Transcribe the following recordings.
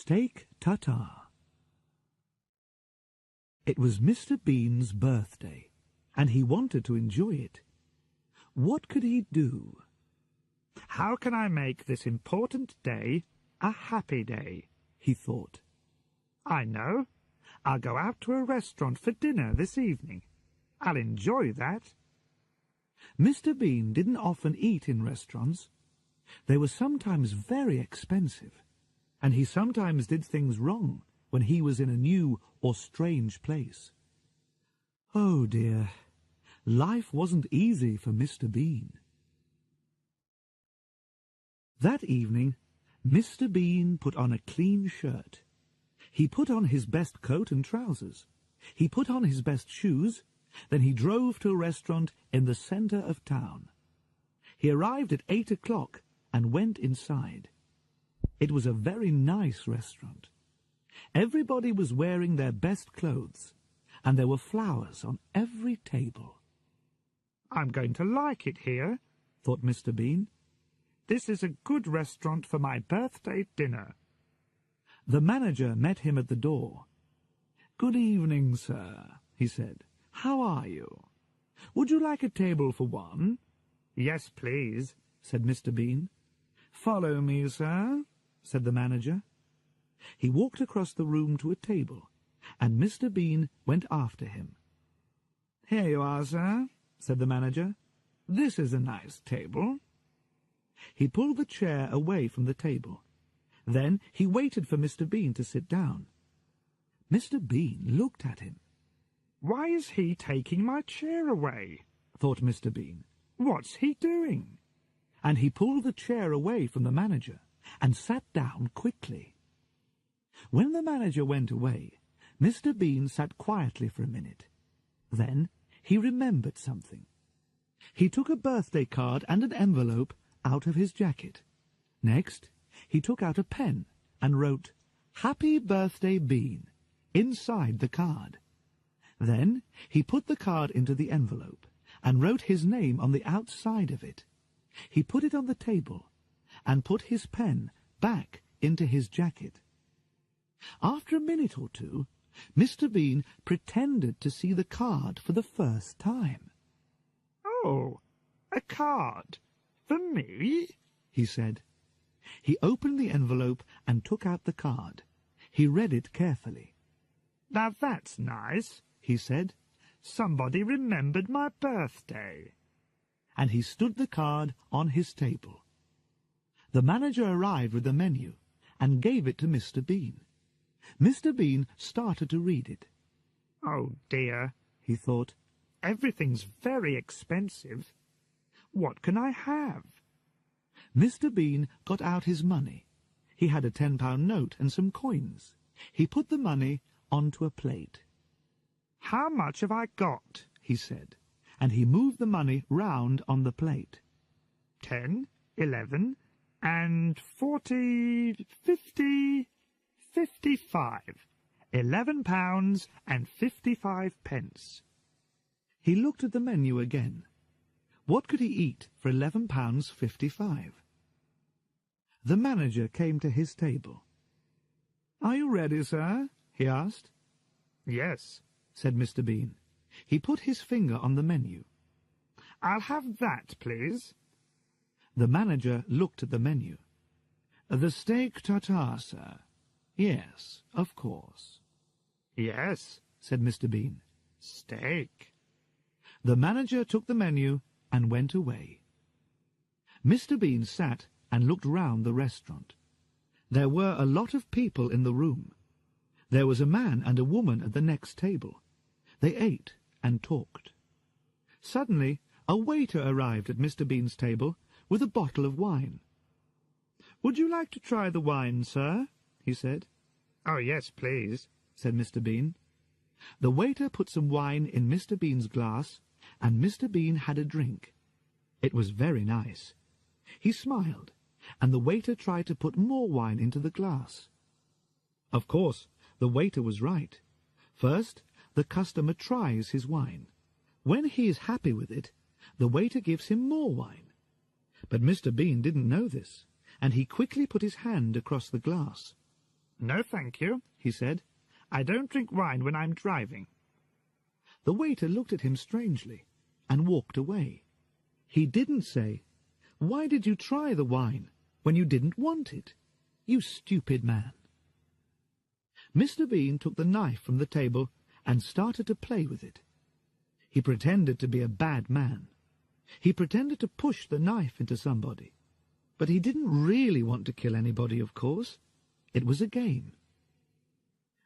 Steak Tartare. It was Mr. Bean's birthday, and he wanted to enjoy it. What could he do? How can I make this important day a happy day? He thought. I know. I'll go out to a restaurant for dinner this evening. I'll enjoy that. Mr. Bean didn't often eat in restaurants. They were sometimes very expensive, and he sometimes did things wrong when he was in a new or strange place. Oh dear, life wasn't easy for Mr. Bean. That evening, Mr. Bean put on a clean shirt. He put on his best coat and trousers. He put on his best shoes. Then he drove to a restaurant in the centre of town. He arrived at 8 o'clock and went inside. It was a very nice restaurant. Everybody was wearing their best clothes, and there were flowers on every table. I'm going to like it here, thought Mr. Bean. This is a good restaurant for my birthday dinner. The manager met him at the door. "Good evening, sir," he said. "How are you? Would you like a table for one?" "Yes, please," said Mr. Bean. "Follow me, sir," said the manager. He walked across the room to a table, and Mr. Bean went after him. "Here you are, sir," said the manager. "This is a nice table." He pulled the chair away from the table. Then he waited for Mr. Bean to sit down. Mr. Bean looked at him. "Why is he taking my chair away?" thought Mr. Bean. "What's he doing?" And he pulled the chair away from the manager and sat down quickly. When the manager went away, Mr. Bean sat quietly for a minute. Then he remembered something. He took a birthday card and an envelope out of his jacket. Next, he took out a pen and wrote, "Happy Birthday, Bean," inside the card. Then he put the card into the envelope and wrote his name on the outside of it. He put it on the table and put his pen back into his jacket. After a minute or two, Mr. Bean pretended to see the card for the first time. "Oh, a card for me?" he said. He opened the envelope and took out the card. He read it carefully. "Now that's nice," he said. "Somebody remembered my birthday." And he stood the card on his table. The manager arrived with the menu and gave it to Mr. Bean. Mr. Bean started to read it. "Oh dear," he thought. "Everything's very expensive. What can I have?" Mr. Bean got out his money. He had a £10 note and some coins. He put the money onto a plate. "How much have I got?" he said, and he moved the money round on the plate. 10, 11, and 40, 50, 55. £11 and 55 pence. He looked at the menu again. What could he eat for £11.55? The manager came to his table. "Are you ready, sir?" he asked. "Yes," said Mr. Bean. He put his finger on the menu. "I'll have that, please." The manager looked at the menu. "The steak tartare, sir." "Yes, of course." "Yes," said Mr. Bean. "Steak." The manager took the menu and went away. Mr. Bean sat and looked round the restaurant. There were a lot of people in the room. There was a man and a woman at the next table. They ate and talked. Suddenly, a waiter arrived at Mr. Bean's table with a bottle of wine. "Would you like to try the wine, sir?" he said. "Oh, yes, please," said Mr. Bean. The waiter put some wine in Mr. Bean's glass, and Mr. Bean had a drink. It was very nice. He smiled, and the waiter tried to put more wine into the glass. Of course, the waiter was right. First, the customer tries his wine. When he is happy with it, the waiter gives him more wine. But Mr. Bean didn't know this, and he quickly put his hand across the glass. "No, thank you," he said. "I don't drink wine when I'm driving." The waiter looked at him strangely and walked away. He didn't say, "Why did you try the wine when you didn't want it? You stupid man." Mr. Bean took the knife from the table and started to play with it. He pretended to be a bad man. He pretended to push the knife into somebody. But he didn't really want to kill anybody, of course. It was a game.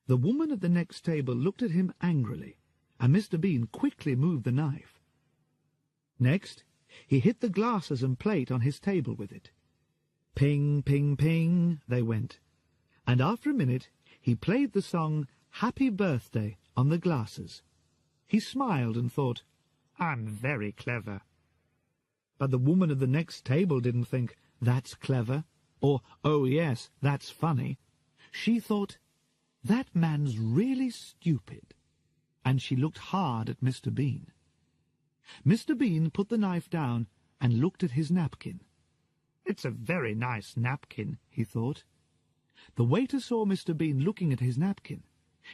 The woman at the next table looked at him angrily, and Mr. Bean quickly moved the knife. Next, he hit the glasses and plate on his table with it. Ping, ping, ping, they went. And after a minute, he played the song Happy Birthday on the glasses. He smiled and thought, "I'm very clever." But the woman at the next table didn't think, "That's clever," or, "Oh yes, that's funny." She thought, "That man's really stupid." And she looked hard at Mr. Bean. Mr. Bean put the knife down and looked at his napkin. "It's a very nice napkin," he thought. The waiter saw Mr. Bean looking at his napkin.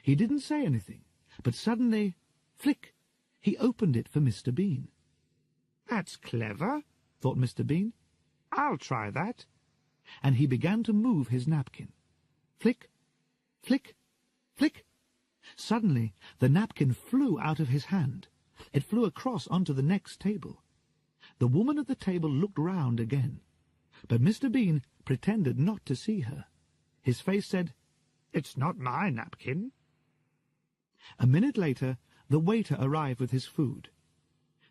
He didn't say anything, but suddenly, flick, he opened it for Mr. Bean. "That's clever," thought Mr. Bean. "I'll try that." And he began to move his napkin. Flick, flick, flick. Suddenly, the napkin flew out of his hand. It flew across onto the next table. The woman at the table looked round again, but Mr. Bean pretended not to see her. His face said, "It's not my napkin." A minute later, the waiter arrived with his food.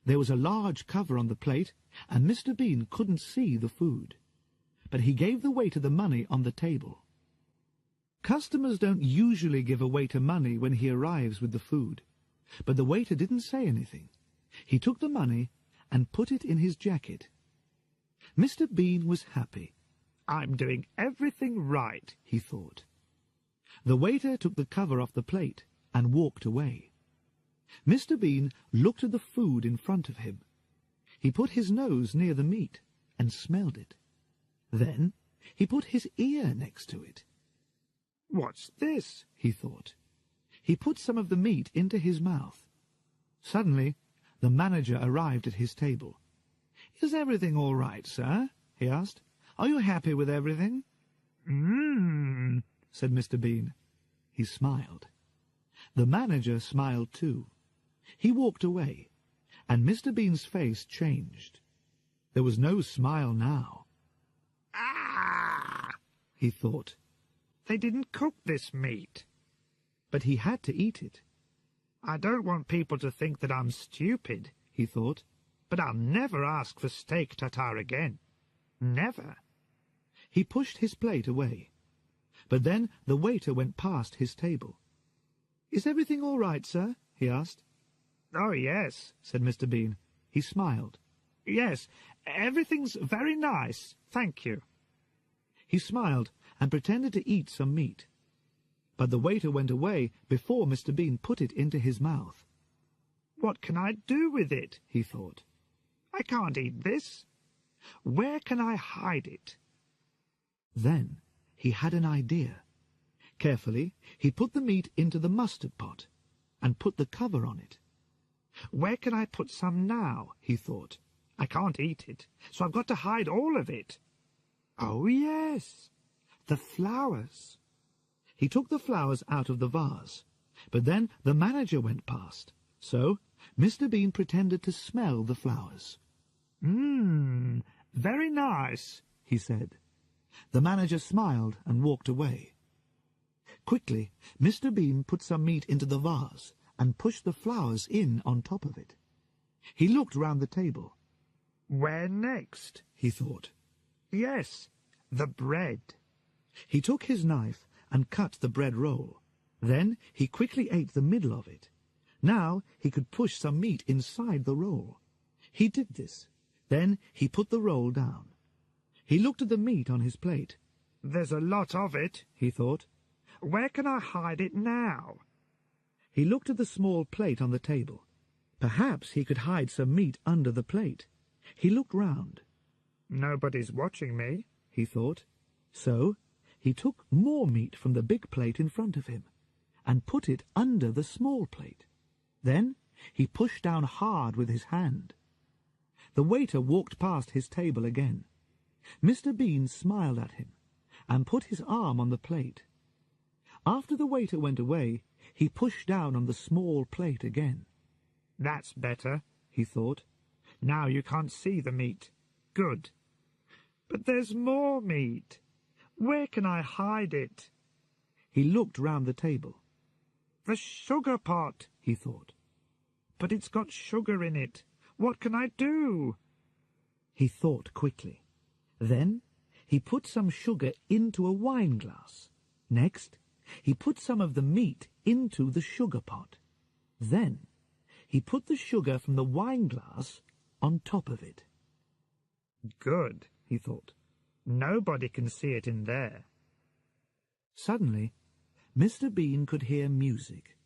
There was a large cover on the plate, and Mr. Bean couldn't see the food. But he gave the waiter the money on the table. Customers don't usually give a waiter money when he arrives with the food, but the waiter didn't say anything. He took the money and put it in his jacket. Mr. Bean was happy. "I'm doing everything right," he thought. The waiter took the cover off the plate and walked away. Mr. Bean looked at the food in front of him. He put his nose near the meat and smelled it. Then he put his ear next to it. "What's this?" he thought. He put some of the meat into his mouth. Suddenly, the manager arrived at his table. "Is everything all right, sir?" he asked. "Are you happy with everything?" Said Mr. Bean. He smiled. The manager smiled too. He walked away, and Mr. Bean's face changed. There was no smile now. "Ah!" he thought. "They didn't cook this meat." But he had to eat it. "I don't want people to think that I'm stupid," he thought, "but I'll never ask for steak tartare again. Never." He pushed his plate away. But then the waiter went past his table. "Is everything all right, sir?" he asked. "Oh, yes," said Mr. Bean. He smiled. "Yes, everything's very nice, thank you." He smiled and pretended to eat some meat. But the waiter went away before Mr. Bean put it into his mouth. "What can I do with it?" he thought. "I can't eat this. Where can I hide it?" Then he had an idea. Carefully, he put the meat into the mustard pot and put the cover on it. "Where can I put some now?" he thought. "I can't eat it, so I've got to hide all of it. Oh, yes, the flowers." He took the flowers out of the vase, but then the manager went past, so Mr. Bean pretended to smell the flowers. Very nice," he said. The manager smiled and walked away. Quickly, Mr. Bean put some meat into the vase and pushed the flowers in on top of it. He looked round the table. "Where next?" he thought. "Yes, the bread." He took his knife and cut the bread roll. Then he quickly ate the middle of it. Now he could push some meat inside the roll. He did this. Then he put the roll down. He looked at the meat on his plate. "There's a lot of it," he thought. "Where can I hide it now?" He looked at the small plate on the table. Perhaps he could hide some meat under the plate. He looked round. "Nobody's watching me," he thought. So He took more meat from the big plate in front of him and put it under the small plate. Then he pushed down hard with his hand. The waiter walked past his table again. Mr. Bean smiled at him and put his arm on the plate. After the waiter went away, he pushed down on the small plate again. "That's better," he thought. "Now you can't see the meat. Good. But there's more meat. Where can I hide it?" He looked round the table. "The sugar pot," he thought. "But it's got sugar in it. What can I do?" He thought quickly. Then he put some sugar into a wine glass. Next, he put some of the meat into the sugar pot. Then he put the sugar from the wine glass on top of it. "Good," he thought. "Nobody can see it in there." Suddenly, Mr. Bean could hear music.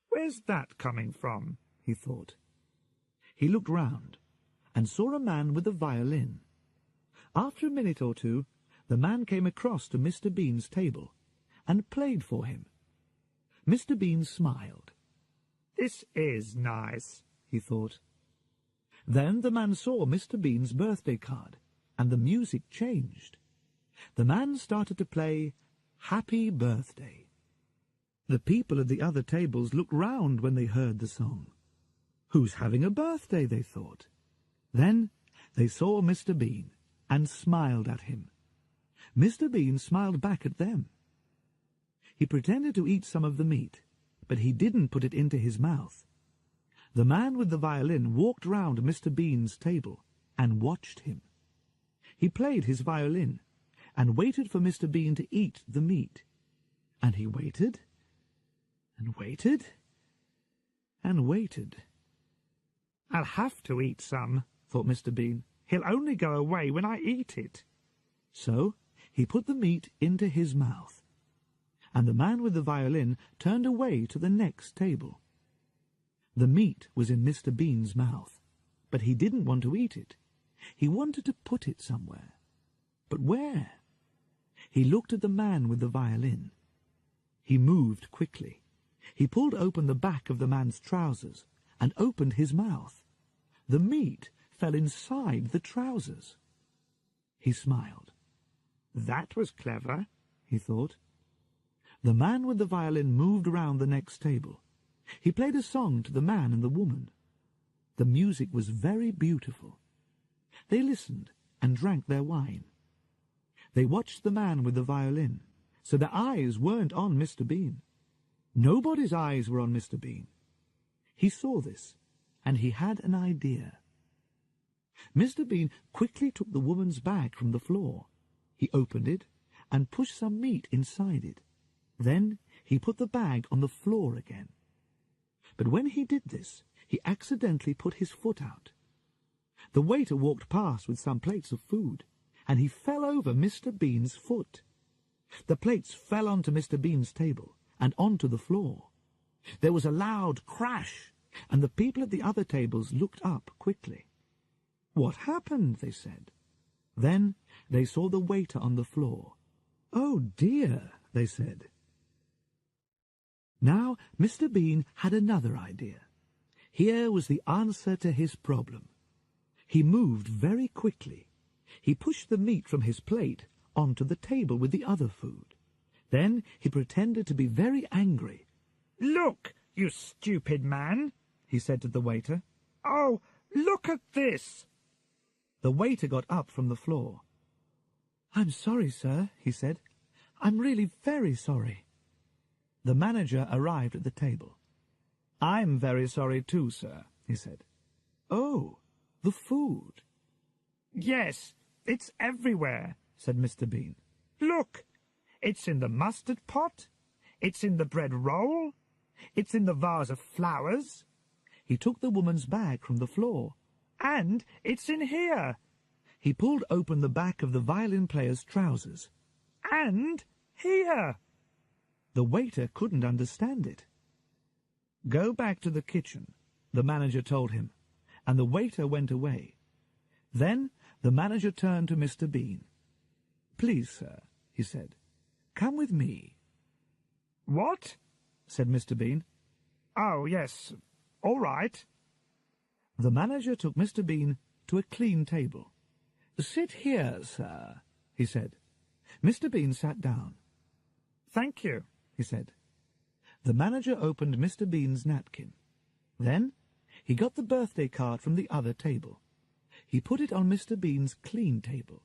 "Where's that coming from?" he thought. He looked round and saw a man with a violin. After a minute or two, the man came across to Mr. Bean's table and played for him. Mr. Bean smiled. "This is nice," he thought. Then the man saw Mr. Bean's birthday card, and the music changed. The man started to play Happy Birthday. The people at the other tables looked round when they heard the song. Who's having a birthday, they thought. Then they saw Mr. Bean and smiled at him. Mr. Bean smiled back at them. He pretended to eat some of the meat, but he didn't put it into his mouth. The man with the violin walked round Mr. Bean's table and watched him. He played his violin and waited for Mr. Bean to eat the meat. And he waited and waited and waited. "I'll have to eat some," thought Mr. Bean. "He'll only go away when I eat it." So he put the meat into his mouth, and the man with the violin turned away to the next table. The meat was in Mr. Bean's mouth, but he didn't want to eat it. He wanted to put it somewhere. But where? He looked at the man with the violin. He moved quickly. He pulled open the back of the man's trousers and opened his mouth. The meat fell inside the trousers. He smiled. "That was clever," he thought. The man with the violin moved round the next table. He played a song to the man and the woman. The music was very beautiful. They listened and drank their wine. They watched the man with the violin, so their eyes weren't on Mr. Bean. Nobody's eyes were on Mr. Bean. He saw this, and he had an idea. Mr. Bean quickly took the woman's bag from the floor. He opened it and pushed some meat inside it. Then he put the bag on the floor again. But when he did this, he accidentally put his foot out. The waiter walked past with some plates of food, and he fell over Mr. Bean's foot. The plates fell onto Mr. Bean's table and onto the floor. There was a loud crash, and the people at the other tables looked up quickly. "What happened?" they said. Then they saw the waiter on the floor. "Oh dear," they said. Now Mr. Bean had another idea. Here was the answer to his problem. He moved very quickly. He pushed the meat from his plate onto the table with the other food. Then he pretended to be very angry. "Look, you stupid man," he said to the waiter. "Oh, look at this." The waiter got up from the floor. "I'm sorry, sir," he said. "I'm really very sorry." The manager arrived at the table. "I'm very sorry too, sir," he said. "Oh, the food." "Yes, it's everywhere," said Mr. Bean. "Look, it's in the mustard pot, it's in the bread roll, it's in the vase of flowers." He took the woman's bag from the floor. "And it's in here." He pulled open the back of the violin player's trousers. "And here." The waiter couldn't understand it. "Go back to the kitchen," the manager told him, and the waiter went away. Then the manager turned to Mr. Bean. "Please, sir," he said. "Come with me." "What?" said Mr. Bean. "Oh, yes, all right." The manager took Mr. Bean to a clean table. "Sit here, sir," he said. Mr. Bean sat down. "Thank you," he said. The manager opened Mr. Bean's napkin. Then he got the birthday card from the other table. He put it on Mr. Bean's clean table.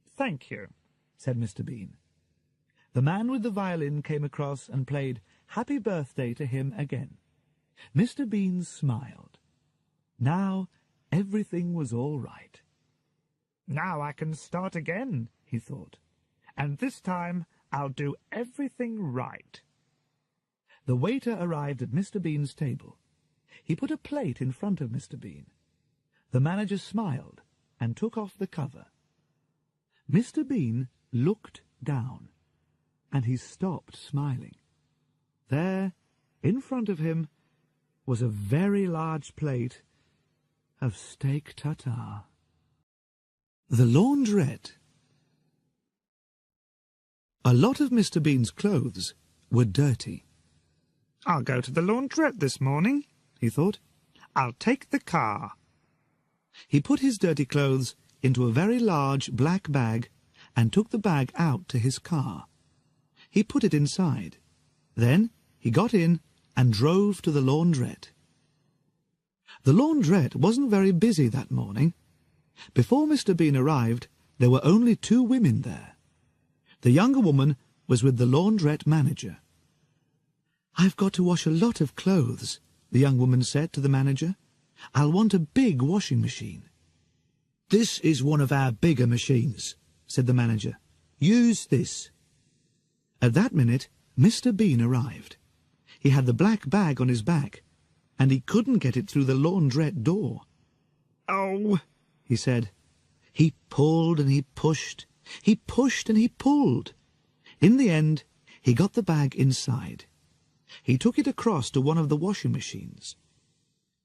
"Thank you," said Mr. Bean. The man with the violin came across and played Happy Birthday to him again. Mr. Bean smiled. Now everything was all right. "Now I can start again," he thought. "And this time I'll do everything right." The waiter arrived at Mr. Bean's table. He put a plate in front of Mr. Bean. The manager smiled and took off the cover. Mr. Bean looked down, and he stopped smiling. There, in front of him, was a very large plate of steak tartare. The laundrette. A lot of Mr. Bean's clothes were dirty. "I'll go to the laundrette this morning," he thought. "I'll take the car." He put his dirty clothes into a very large black bag and took the bag out to his car. He put it inside. Then he got in and drove to the laundrette. The laundrette wasn't very busy that morning. Before Mr. Bean arrived, there were only 2 women there. The younger woman was with the laundrette manager. "I've got to wash a lot of clothes," the young woman said to the manager. "I'll want a big washing machine." "This is one of our bigger machines," said the manager. "Use this." At that minute, Mr. Bean arrived. He had the black bag on his back, and he couldn't get it through the laundrette door. "Oh," he said. He pulled and he pushed. He pushed and he pulled. In the end, he got the bag inside. He took it across to one of the washing machines.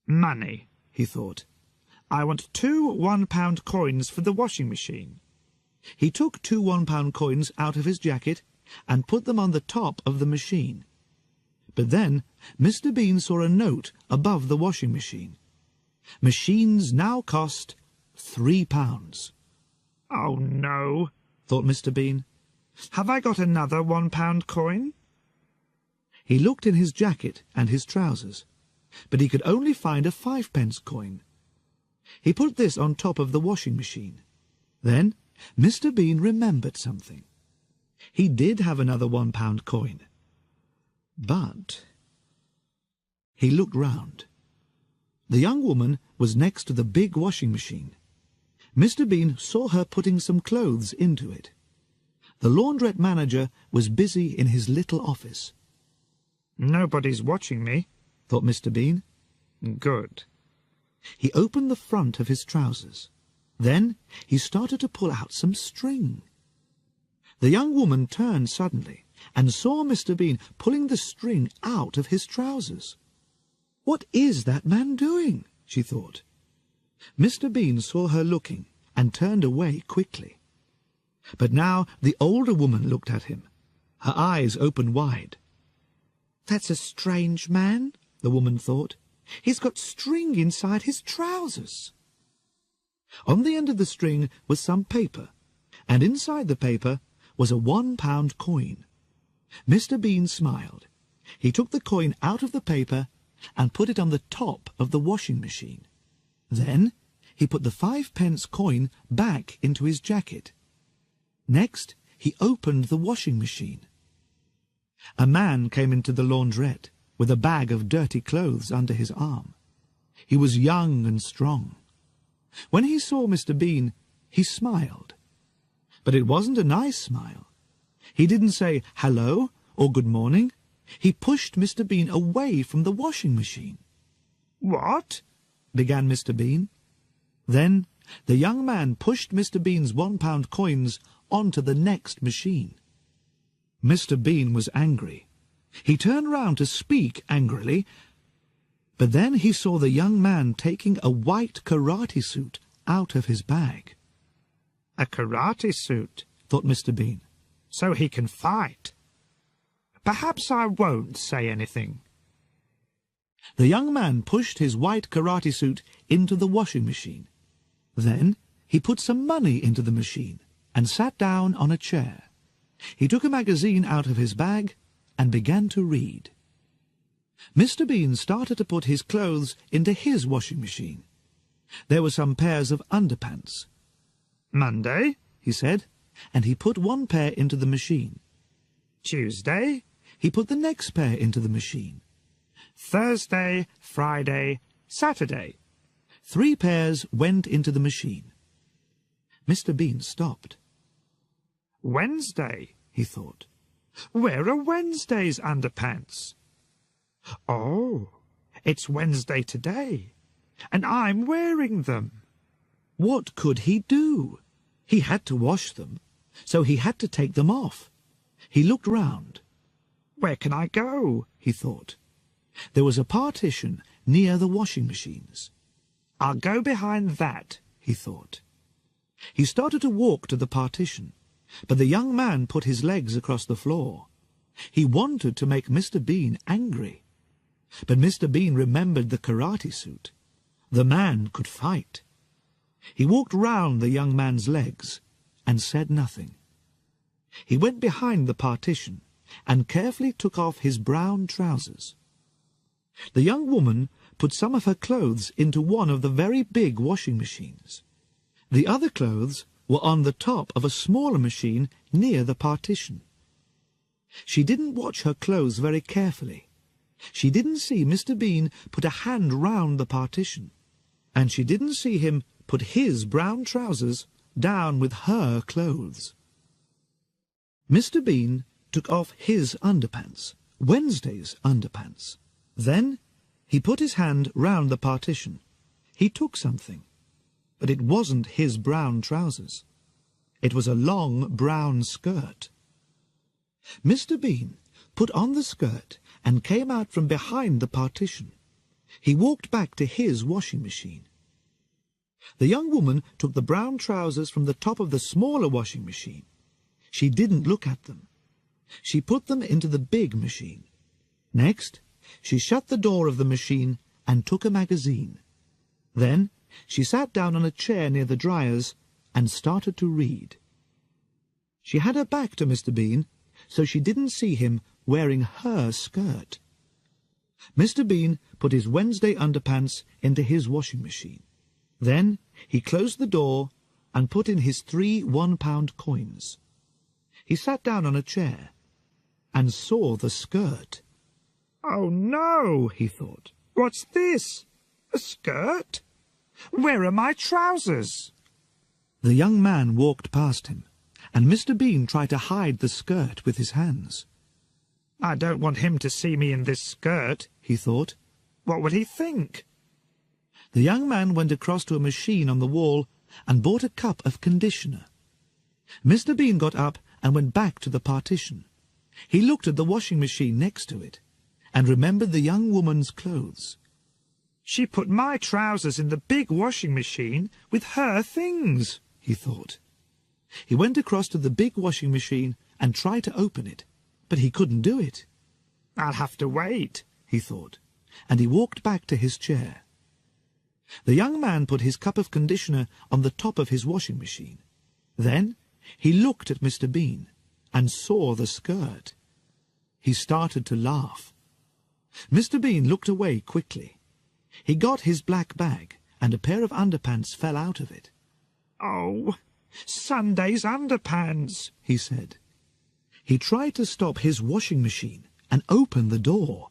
"Money," he thought. "I want 2 one-pound coins for the washing machine." He took 2 one-pound coins out of his jacket and put them on the top of the machine. But then Mr. Bean saw a note above the washing machine. Machines now cost £3. "Oh, no," thought Mr. Bean. "Have I got another one-pound coin?" He looked in his jacket and his trousers, but he could only find a 5-pence coin. He put this on top of the washing machine. Then Mr. Bean remembered something. He did have another 1-pound coin. But he looked round. The young woman was next to the big washing machine. Mr. Bean saw her putting some clothes into it. The laundrette manager was busy in his little office. "Nobody's watching me," thought Mr. Bean. "Good." He opened the front of his trousers. Then he started to pull out some string. The young woman turned suddenly and saw Mr. Bean pulling the string out of his trousers. "What is that man doing?" she thought. Mr. Bean saw her looking and turned away quickly. But now the older woman looked at him. Her eyes opened wide. "That's a strange man," the woman thought. "He's got string inside his trousers." On the end of the string was some paper, and inside the paper was a 1-pound coin. Mr. Bean smiled. He took the coin out of the paper and put it on the top of the washing machine. Then he put the 5-pence coin back into his jacket. Next, he opened the washing machine. A man came into the laundrette with a bag of dirty clothes under his arm. He was young and strong. When he saw Mr. Bean, he smiled. But it wasn't a nice smile. He didn't say hello or good morning. He pushed Mr. Bean away from the washing machine. "What?" began Mr. Bean. Then the young man pushed Mr. Bean's 1-pound coins onto the next machine. Mr. Bean was angry. He turned round to speak angrily, but then he saw the young man taking a white karate suit out of his bag. "A karate suit," thought Mr. Bean. so he can fight. Perhaps I won't say anything. The young man pushed his white karate suit into the washing machine. Then he put some money into the machine and sat down on a chair. He took a magazine out of his bag and began to read. Mr. Bean started to put his clothes into his washing machine. There were some pairs of underpants. Monday, he said, and he put one pair into the machine. Tuesday, he put the next pair into the machine. Thursday, Friday, Saturday. 3 pairs went into the machine. Mr. Bean stopped. Wednesday, he thought. Where are Wednesday's underpants? Oh, it's Wednesday today, and I'm wearing them. What could he do? He had to wash them, so he had to take them off. He looked round. Where can I go? He thought. There was a partition near the washing machines. I'll go behind that, he thought. He started to walk to the partition, but the young man put his legs across the floor. He wanted to make Mr. Bean angry. But Mr. Bean remembered the karate suit. The man could fight. He walked round the young man's legs and said nothing. He went behind the partition and carefully took off his brown trousers. The young woman put some of her clothes into one of the very big washing machines. The other clothes were on the top of a smaller machine near the partition. She didn't watch her clothes very carefully. She didn't see Mr. Bean put a hand round the partition, and she didn't see him put his brown trousers down with her clothes. Mr. Bean took off his underpants, Wednesday's underpants. Then he put his hand round the partition. He took something, but it wasn't his brown trousers. It was a long brown skirt. Mr. Bean put on the skirt and came out from behind the partition. He walked back to his washing machine. The young woman took the brown trousers from the top of the smaller washing machine. She didn't look at them. She put them into the big machine. Next, she shut the door of the machine and took a magazine. Then she sat down on a chair near the dryers and started to read. She had her back to Mr. Bean, so she didn't see him wearing her skirt. Mr. Bean put his Wednesday underpants into his washing machine. Then he closed the door and put in his 3 one-pound coins. He sat down on a chair and saw the skirt. Oh, no, he thought. What's this? A skirt? Where are my trousers? The young man walked past him, and Mr. Bean tried to hide the skirt with his hands. I don't want him to see me in this skirt, he thought. What would he think? The young man went across to a machine on the wall and bought a cup of conditioner. Mr. Bean got up and went back to the partition. He looked at the washing machine next to it and remembered the young woman's clothes. She put my trousers in the big washing machine with her things, he thought. He went across to the big washing machine and tried to open it, but he couldn't do it. I'll have to wait, he thought, and he walked back to his chair. The young man put his cup of conditioner on the top of his washing machine. Then he looked at Mr. Bean and saw the skirt. He started to laugh. Mr. Bean looked away quickly. He got his black bag, and a pair of underpants fell out of it. Oh, Sunday's underpants, he said. He tried to stop his washing machine and open the door,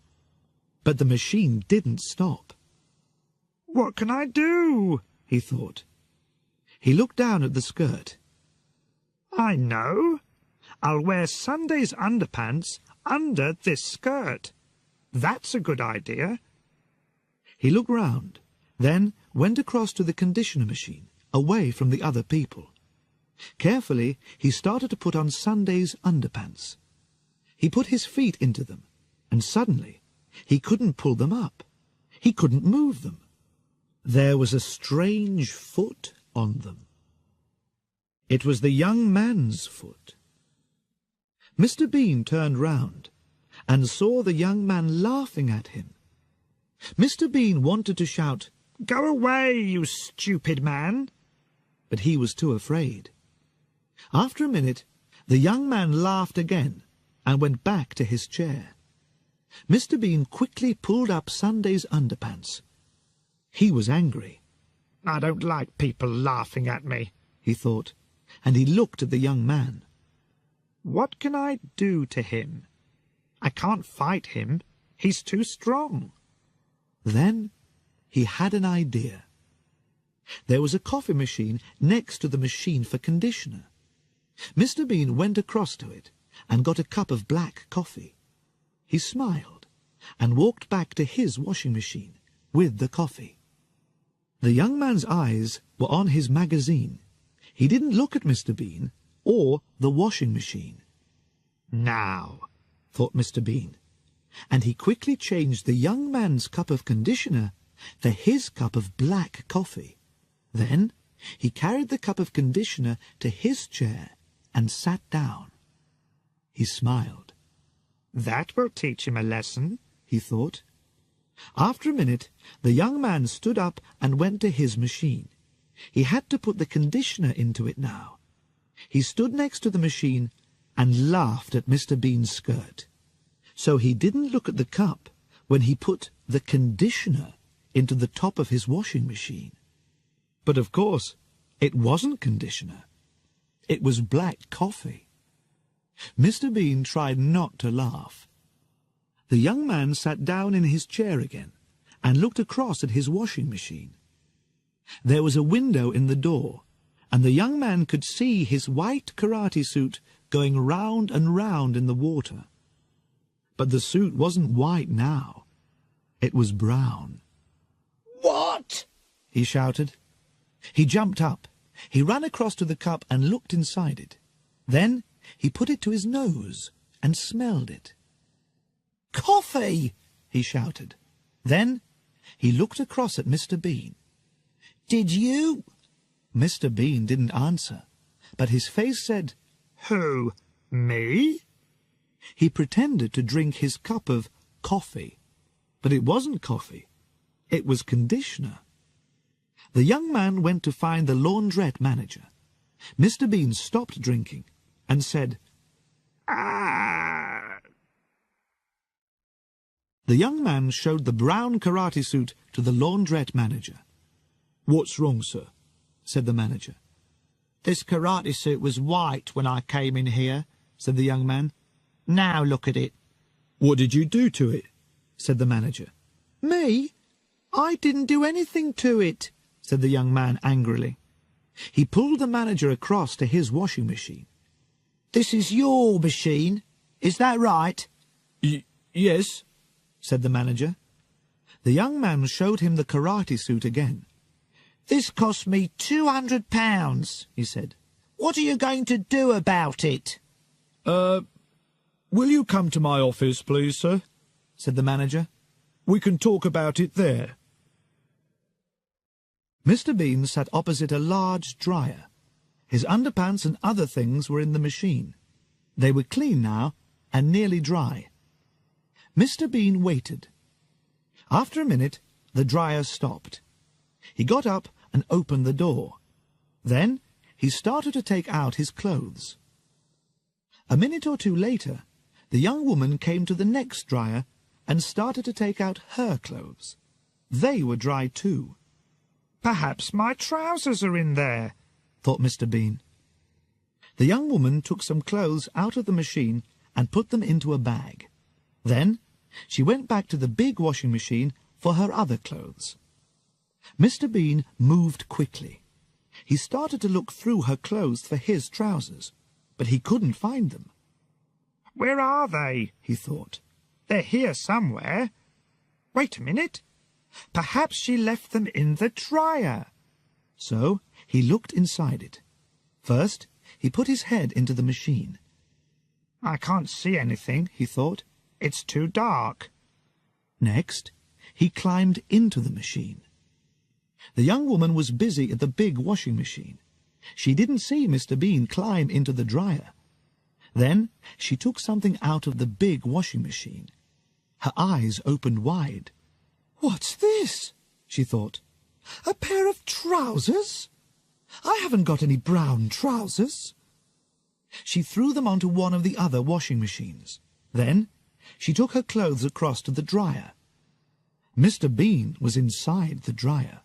but the machine didn't stop. What can I do? He thought. He looked down at the skirt. I know. I'll wear Sunday's underpants under this skirt. That's a good idea. He looked round, then went across to the conditioner machine, away from the other people. Carefully, he started to put on Sunday's underpants. He put his feet into them, and suddenly he couldn't pull them up. He couldn't move them. There was a strange foot on them. It was the young man's foot. Mr. Bean turned round and saw the young man laughing at him. Mr. Bean wanted to shout, "Go away, you stupid man!" but he was too afraid. After a minute, the young man laughed again and went back to his chair. Mr. Bean quickly pulled up Sunday's underpants. He was angry. "I don't like people laughing at me," he thought, and he looked at the young man. "What can I do to him? I can't fight him. He's too strong." Then he had an idea. There was a coffee machine next to the machine for conditioner. Mr. Bean went across to it and got a cup of black coffee. He smiled and walked back to his washing machine with the coffee. The young man's eyes were on his magazine. He didn't look at Mr. Bean or the washing machine. "Now," thought Mr. Bean, and he quickly changed the young man's cup of conditioner for his cup of black coffee. Then he carried the cup of conditioner to his chair and sat down. He smiled. "That will teach him a lesson," he thought. After a minute, the young man stood up and went to his machine. He had to put the conditioner into it now. He stood next to the machine and laughed at Mr. Bean's skirt. So he didn't look at the cup when he put the conditioner into the top of his washing machine. But of course, it wasn't conditioner. It was black coffee. Mr. Bean tried not to laugh. The young man sat down in his chair again and looked across at his washing machine. There was a window in the door, and the young man could see his white karate suit going round and round in the water. But the suit wasn't white now. It was brown. "What?" he shouted. He jumped up. He ran across to the cup and looked inside it. Then he put it to his nose and smelled it. "Coffee!" he shouted. Then he looked across at Mr. Bean. "Did you—" Mr. Bean didn't answer, but his face said, "Who? Me?" He pretended to drink his cup of coffee, but it wasn't coffee. It was conditioner. The young man went to find the laundrette manager. Mr. Bean stopped drinking and said, "Ah!" The young man showed the brown karate suit to the laundrette manager. "What's wrong, sir?" said the manager. "This karate suit was white when I came in here," said the young man. "Now look at it." "What did you do to it?" said the manager. "Me? I didn't do anything to it," said the young man angrily. He pulled the manager across to his washing machine. "This is your machine, is that right?" Yes," said the manager. The young man showed him the karate suit again. "This cost me £200, he said. "What are you going to do about it?" Will you come to my office, please, sir?" said the manager. "We can talk about it there." Mr. Bean sat opposite a large dryer. His underpants and other things were in the machine. They were clean now and nearly dry. Mr. Bean waited. After a minute, the dryer stopped. He got up and opened the door. Then he started to take out his clothes. A minute or two later, the young woman came to the next dryer and started to take out her clothes. They were dry too. "Perhaps my trousers are in there," thought Mr. Bean. The young woman took some clothes out of the machine and put them into a bag. Then she went back to the big washing machine for her other clothes. Mr. Bean moved quickly. He started to look through her clothes for his trousers, but he couldn't find them. "Where are they?" he thought. "They're here somewhere. Wait a minute. Perhaps she left them in the dryer." So he looked inside it. First, he put his head into the machine. "I can't see anything," he thought. "It's too dark." Next, he climbed into the machine. The young woman was busy at the big washing machine. She didn't see Mr. Bean climb into the dryer. Then she took something out of the big washing machine. Her eyes opened wide. "What's this?" she thought. "A pair of trousers? I haven't got any brown trousers." She threw them onto one of the other washing machines. Then she took her clothes across to the dryer. Mr. Bean was inside the dryer.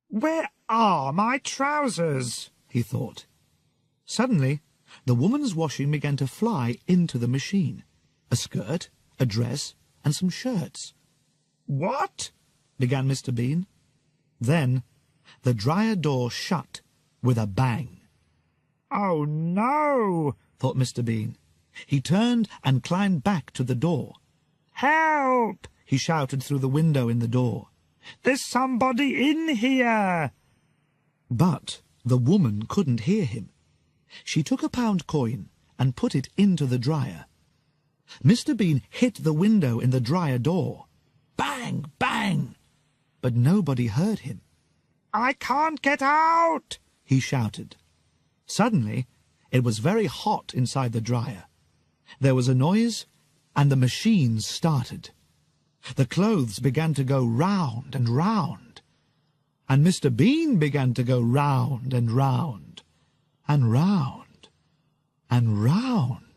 "Where are my trousers?" he thought. Suddenly, the woman's washing began to fly into the machine. A skirt, a dress, and some shirts. "What?" began Mr. Bean. Then the dryer door shut with a bang. "Oh, no!" thought Mr. Bean. He turned and climbed back to the door. "Help!" he shouted through the window in the door. "There's somebody in here!" But the woman couldn't hear him. She took a pound coin and put it into the dryer. Mr. Bean hit the window in the dryer door. Bang! Bang! But nobody heard him. "I can't get out!" he shouted. Suddenly, it was very hot inside the dryer. There was a noise, and the machine started. The clothes began to go round and round, and Mr. Bean began to go round and round, and round and round.